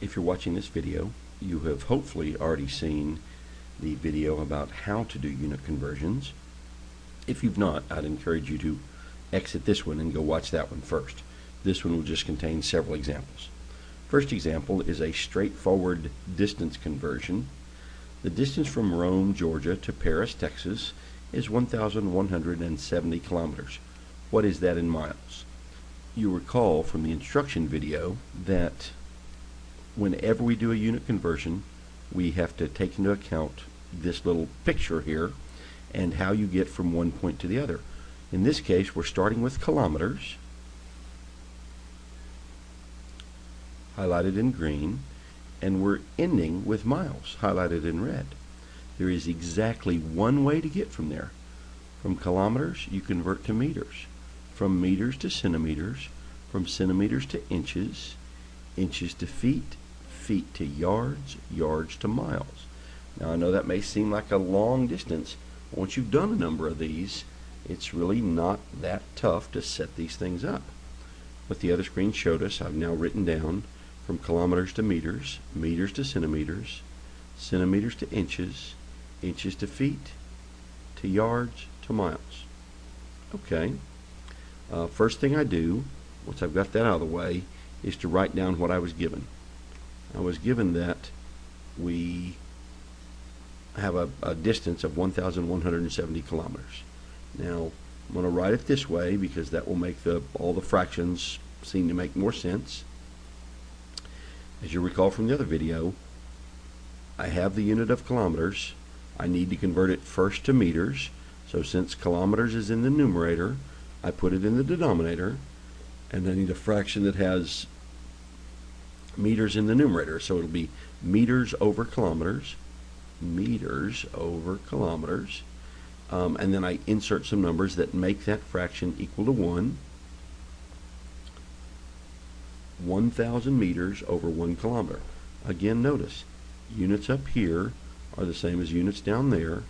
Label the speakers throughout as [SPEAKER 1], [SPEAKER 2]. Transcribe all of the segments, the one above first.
[SPEAKER 1] If you're watching this video, you have hopefully already seen the video about how to do unit conversions. If you've not, I'd encourage you to exit this one and go watch that one first. This one will just contain several examples. First example is a straightforward distance conversion. The distance from Rome, Georgia to Paris, Texas is 1,170 kilometers. What is that in miles? You recall from the instruction video that whenever we do a unit conversion, we have to take into account this little picture here and how you get from one point to the other. In this case, we're starting with kilometers, highlighted in green, and we're ending with miles, highlighted in red. There is exactly one way to get from there. From kilometers, you convert to meters. From meters to centimeters, from centimeters to inches, inches to feet, feet to yards, yards to miles. Now I know that may seem like a long distance, but once you've done a number of these, it's really not that tough to set these things up. What the other screen showed us, I've now written down from kilometers to meters, meters to centimeters, centimeters to inches, inches to feet, to yards, to miles. Okay. First thing I do, once I've got that out of the way, is to write down what I was given. I was given that we have a distance of 1,170 kilometers. Now, I'm going to write it this way because that will make all the fractions seem to make more sense. As you recall from the other video, I have the unit of kilometers. I need to convert it first to meters. So since kilometers is in the numerator, I put it in the denominator, and I need a fraction that has meters in the numerator. So it'll be meters over kilometers, meters over kilometers, and then I insert some numbers that make that fraction equal to 1. 1,000 meters over 1 kilometer. Again, notice units up here are the same as units down there,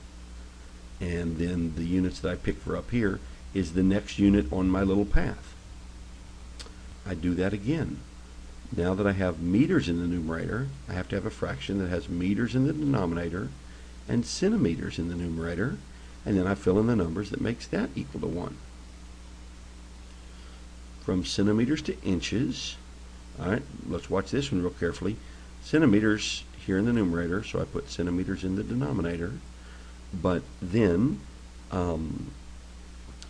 [SPEAKER 1] and then the units that I pick for up here is the next unit on my little path. I do that again. Now that I have meters in the numerator, I have to have a fraction that has meters in the denominator and centimeters in the numerator, and then I fill in the numbers that makes that equal to 1. From centimeters to inches, alright, let's watch this one real carefully. Centimeters here in the numerator, so I put centimeters in the denominator, but then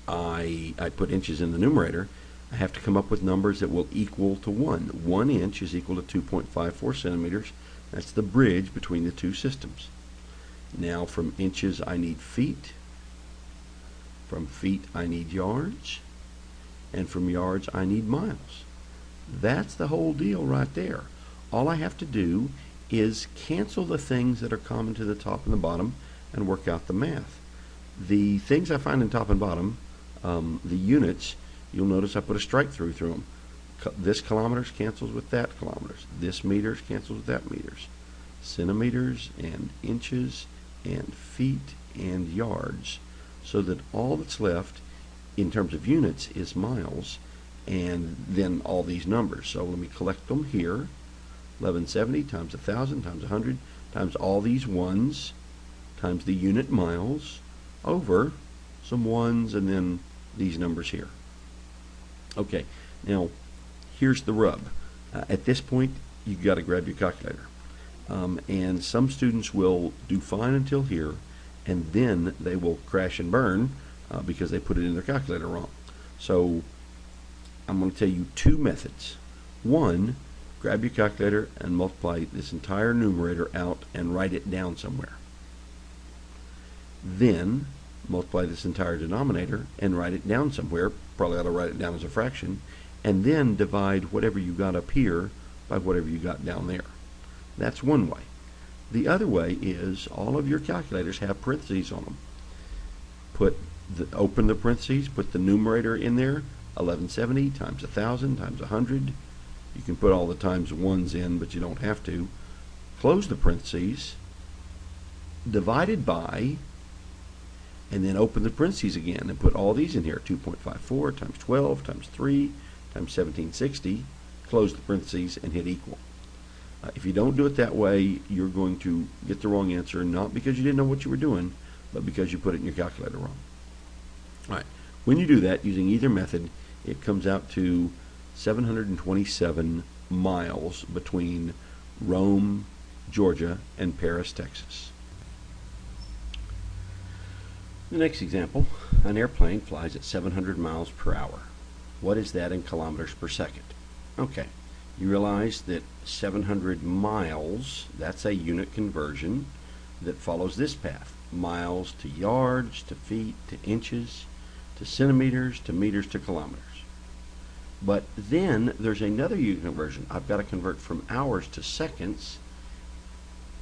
[SPEAKER 1] I put inches in the numerator. I have to come up with numbers that will equal to 1. 1 inch is equal to 2.54 centimeters. That's the bridge between the two systems. Now from inches I need feet, from feet I need yards, and from yards I need miles. That's the whole deal right there. All I have to do is cancel the things that are common to the top and the bottom and work out the math. The things I find in top and bottom, the units, you'll notice I put a strike through them. This kilometers cancels with that kilometers. This meters cancels with that meters. Centimeters and inches and feet and yards. So that all that's left in terms of units is miles, and then all these numbers. So let me collect them here. 1170 times 1,000 times 100 times all these ones times the unit miles over some ones and then these numbers here. Okay, now here's the rub. At this point, you've got to grab your calculator. And some students will do fine until here, and then they will crash and burn because they put it in their calculator wrong. So I'm going to tell you two methods. One, grab your calculator and multiply this entire numerator out and write it down somewhere. Then multiply this entire denominator and write it down somewhere. Probably ought to write it down as a fraction, and then divide whatever you got up here by whatever you got down there. That's one way. The other way is all of your calculators have parentheses on them. Open the parentheses, put the numerator in there, 1170 times 1,000 times 100. You can put all the times ones in, but you don't have to. Close the parentheses, divided by, and then open the parentheses again and put all these in here. 2.54 times 12 times 3 times 1760. Close the parentheses and hit equal. If you don't do it that way, you're going to get the wrong answer, not because you didn't know what you were doing, but because you put it in your calculator wrong. All right. When you do that, using either method, it comes out to 727 miles between Rome, Georgia, and Paris, Texas. The next example, an airplane flies at 700 miles per hour. What is that in kilometers per second? Okay, you realize that 700 miles, that's a unit conversion that follows this path. Miles to yards, to feet, to inches, to centimeters, to meters, to kilometers. But then there's another unit conversion. I've got to convert from hours to seconds,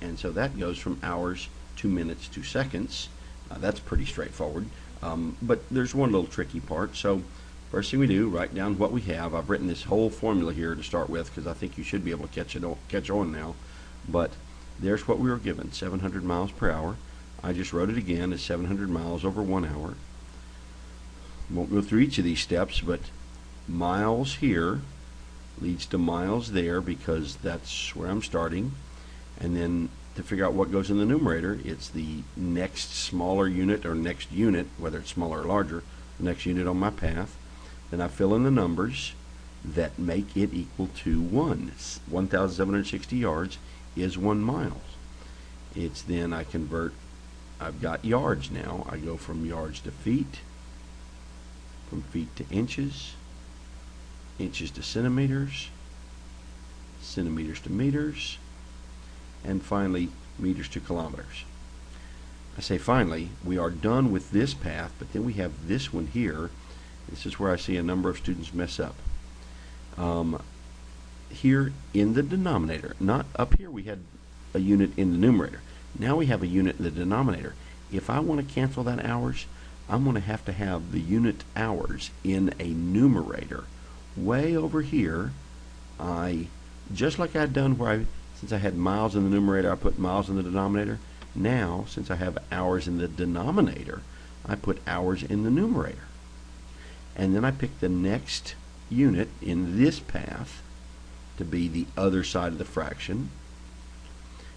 [SPEAKER 1] and so that goes from hours to minutes to seconds. That's pretty straightforward, but there's one little tricky part. So first thing we do, write down what we have. I've written this whole formula here to start with because I think you should be able to catch on now. But there's what we were given, 700 miles per hour. I just wrote it again as 700 miles over 1 hour. Won't go through each of these steps, but miles here leads to miles there because that's where I'm starting. And then to figure out what goes in the numerator, it's the next smaller unit or next unit, whether it's smaller or larger, the next unit on my path. Then I fill in the numbers that make it equal to 1. 1,760 yards is 1 mile. It's then I convert, I've got yards now. I go from yards to feet, from feet to inches, inches to centimeters, centimeters to meters, and finally meters to kilometers. I say finally, we are done with this path, but then we have this one here. This is where I see a number of students mess up. Here in the denominator, not up here we had a unit in the numerator. Now we have a unit in the denominator. If I want to cancel that hours, I'm going to have the unit hours in a numerator. Way over here, just like I'd done where since I had miles in the numerator, I put miles in the denominator. Now, since I have hours in the denominator, I put hours in the numerator. And then I pick the next unit in this path to be the other side of the fraction.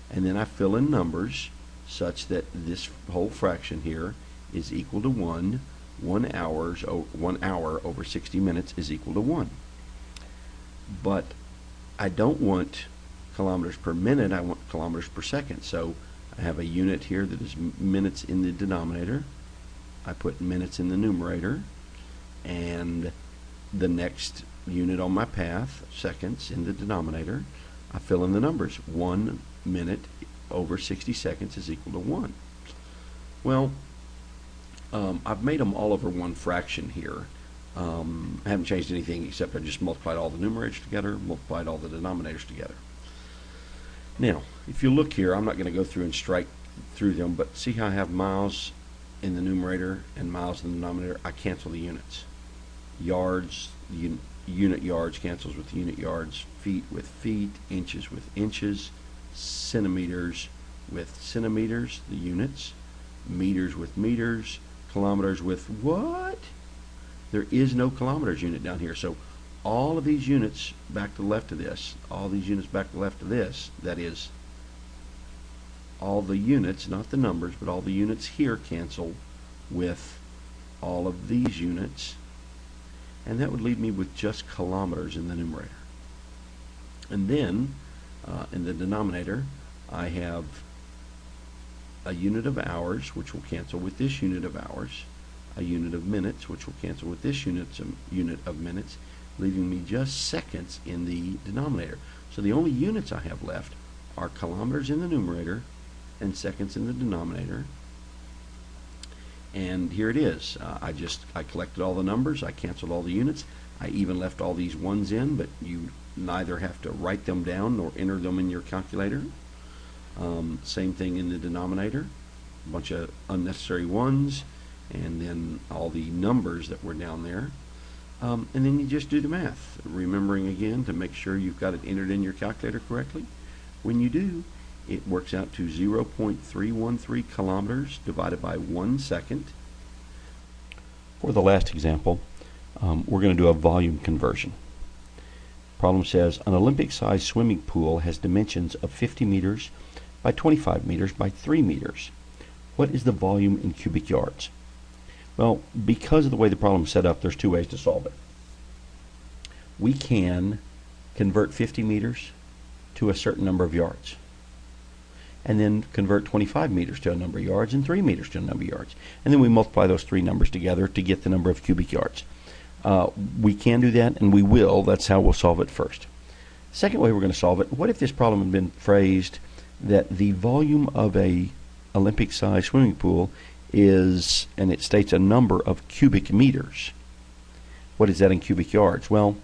[SPEAKER 1] And then I fill in numbers such that this whole fraction here is equal to 1. 1 hour over 60 minutes is equal to 1. But I don't want kilometers per minute, I want kilometers per second. So I have a unit here that is minutes in the denominator. I put minutes in the numerator, and the next unit on my path, seconds, in the denominator. I fill in the numbers. 1 minute over 60 seconds is equal to 1. Well, I've made them all over one fraction here. I haven't changed anything except I just multiplied all the numerators together, multiplied all the denominators together. Now, if you look here, I'm not going to go through and strike through them, but see how I have miles in the numerator and miles in the denominator? I cancel the units. Yards, unit yards cancels with unit yards, feet with feet, inches with inches, centimeters with centimeters, the units, meters with meters, kilometers with what? There is no kilometers unit down here. So all of these units back to the left of this, all these units back to the left of this, that is, all the units, not the numbers, but all the units here cancel with all of these units. And that would leave me with just kilometers in the numerator. And then, in the denominator, I have a unit of hours, which will cancel with this unit of hours, a unit of minutes, which will cancel with this unit of minutes, leaving me just seconds in the denominator. So the only units I have left are kilometers in the numerator and seconds in the denominator. And here it is. I collected all the numbers, I canceled all the units, I even left all these ones in, but you neither have to write them down nor enter them in your calculator. Same thing in the denominator, a bunch of unnecessary ones, and then all the numbers that were down there. And then you just do the math, remembering again to make sure you've got it entered in your calculator correctly. When you do, it works out to 0.313 kilometers divided by 1 second. For the last example, we're going to do a volume conversion. Problem says an Olympic-sized swimming pool has dimensions of 50 meters by 25 meters by 3 meters. What is the volume in cubic yards? Well, because of the way the problem is set up, there's two ways to solve it. We can convert 50 meters to a certain number of yards, and then convert 25 meters to a number of yards and 3 meters to a number of yards. And then we multiply those three numbers together to get the number of cubic yards. We can do that, and we will. That's how we'll solve it first. Second way we're going to solve it, what if this problem had been phrased that the volume of a Olympic-sized swimming pool is, and it states a number of cubic meters. What is that in cubic yards? Well,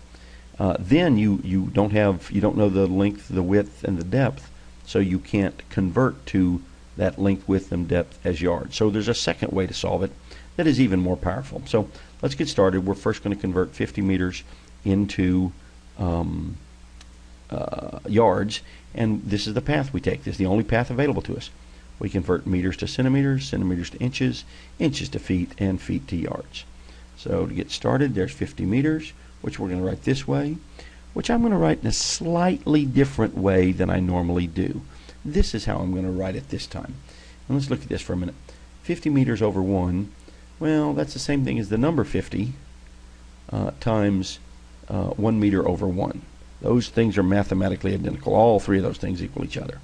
[SPEAKER 1] then you don't know the length, the width, and the depth, so you can't convert to that length, width, and depth as yards. So there's a second way to solve it that is even more powerful. So let's get started. We're first going to convert 50 meters into yards, and this is the path we take. This is the only path available to us. We convert meters to centimeters, centimeters to inches, inches to feet, and feet to yards. So to get started, there's 50 meters, which we're going to write this way, which I'm going to write in a slightly different way than I normally do. This is how I'm going to write it this time. And let's look at this for a minute. 50 meters over 1, well, that's the same thing as the number 50 times 1 meter over 1. Those things are mathematically identical. All three of those things equal each other.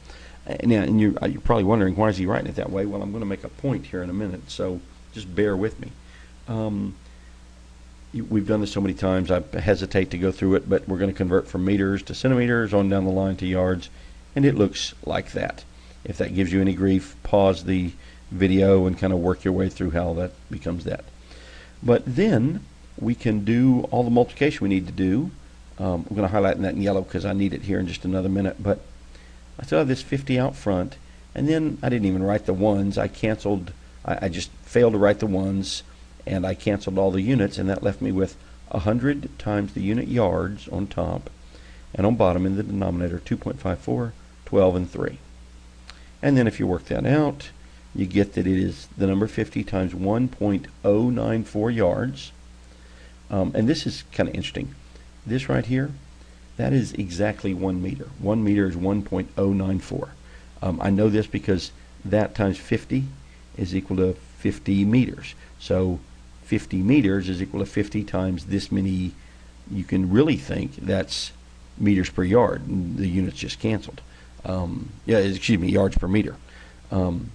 [SPEAKER 1] And you're probably wondering, why is he writing it that way? Well, I'm going to make a point here in a minute, so just bear with me. We've done this so many times, I hesitate to go through it, but we're going to convert from meters to centimeters, on down the line to yards, and it looks like that. If that gives you any grief, pause the video and kind of work your way through how that becomes that. But then we can do all the multiplication we need to do. I'm going to highlight that in yellow because I need it here in just another minute, but I still have this 50 out front, and then I didn't even write the ones. I just failed to write the ones, and I canceled all the units, and that left me with 100 times the unit yards on top, and on bottom in the denominator 2.54, 12, and 3. And then if you work that out, you get that it is the number 50 times 1.094 yards. And this is kind of interesting. This right here, that is exactly 1 meter. 1 meter is 1.094. I know this because that times 50 is equal to 50 meters. So 50 meters is equal to 50 times this many. You can really think that's meters per yard. The units just canceled. Yards per meter. In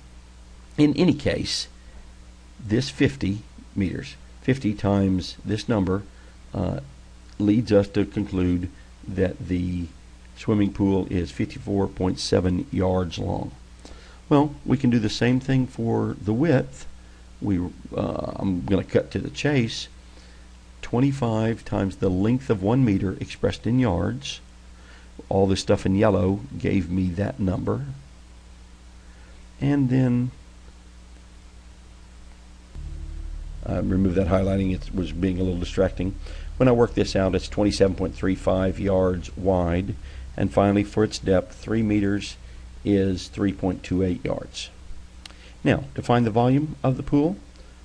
[SPEAKER 1] any case, this 50 meters, 50 times this number, leads us to conclude that the swimming pool is 54.7 yards long. Well, we can do the same thing for the width. I'm going to cut to the chase. 25 times the length of 1 meter expressed in yards. All this stuff in yellow gave me that number. And then remove that highlighting. It was being a little distracting. When I work this out, it's 27.35 yards wide. And finally, for its depth, 3 meters is 3.28 yards. Now, to find the volume of the pool,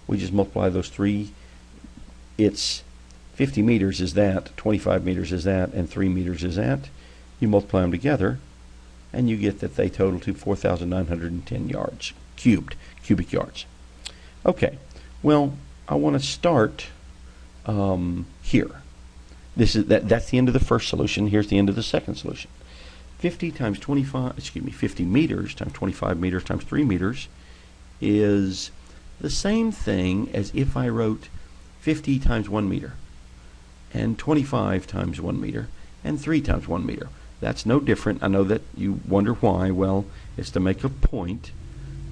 [SPEAKER 1] we just multiply those three. It's 50 meters is that, 25 meters is that, and 3 meters is that. You multiply them together, and you get that they total to 4,910 yards, cubic yards. Okay, well, I want to start here. That's the end of the first solution. Here's the end of the second solution. 50 meters times 25 meters times 3 meters is the same thing as if I wrote 50 times 1 meter and 25 times 1 meter and 3 times 1 meter. That's no different. I know that you wonder why. Well, it's to make a point.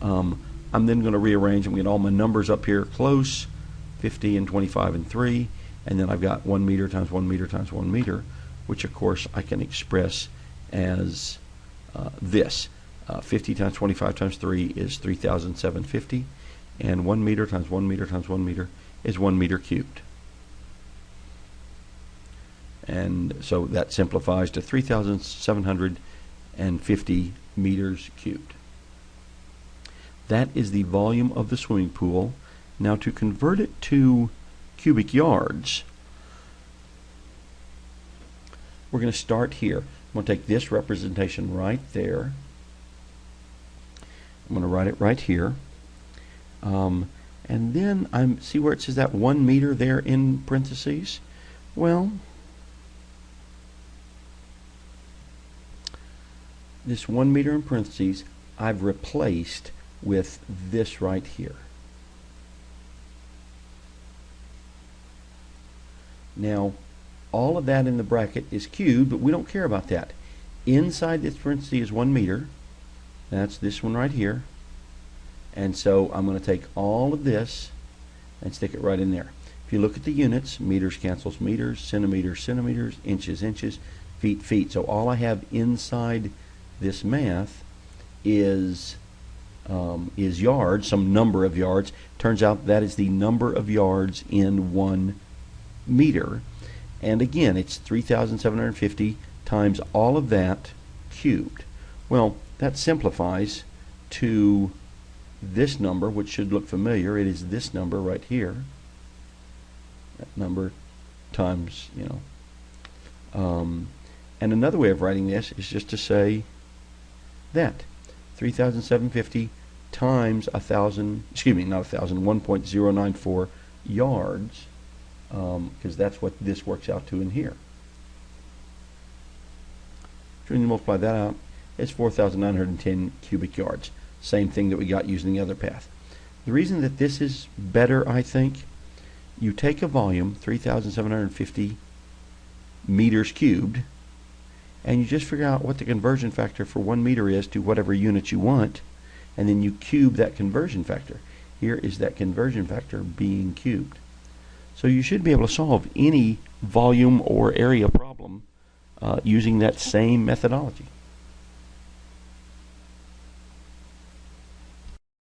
[SPEAKER 1] I'm then going to rearrange and get all my numbers up here close, 50 and 25 and 3, and then I've got 1 meter times 1 meter times 1 meter, which of course I can express as this. 50 times 25 times 3 is 3,750, and 1 meter times 1 meter times 1 meter is 1 meter cubed. And so that simplifies to 3,750 meters cubed. That is the volume of the swimming pool. Now to convert it to cubic yards, we're going to start here. I'm going to take this representation right there. I'm going to write it right here. And then see where it says that 1 meter there in parentheses? Well, this 1 meter in parentheses I've replaced with this right here. Now, all of that in the bracket is cubed, but we don't care about that. Inside this parenthesis is 1 meter. That's this one right here. And so I'm going to take all of this and stick it right in there. If you look at the units, meters cancels meters, centimeters, centimeters, inches, inches, feet, feet. So all I have inside this math is yards, some number of yards. Turns out that is the number of yards in 1 meter. And again, it's 3,750 times all of that cubed. Well, that simplifies to this number, which should look familiar. It is this number right here. That number times, and another way of writing this is just to say that 3,750 times 1,000, excuse me, not 1,000, 1.094 yards, because that's what this works out to in here. When you multiply that out, it's 4,910 cubic yards. Same thing that we got using the other path. The reason that this is better, I think, you take a volume, 3,750 meters cubed, and you just figure out what the conversion factor for 1 meter is to whatever unit you want, and then you cube that conversion factor. Here is that conversion factor being cubed. So you should be able to solve any volume or area problem using that same methodology.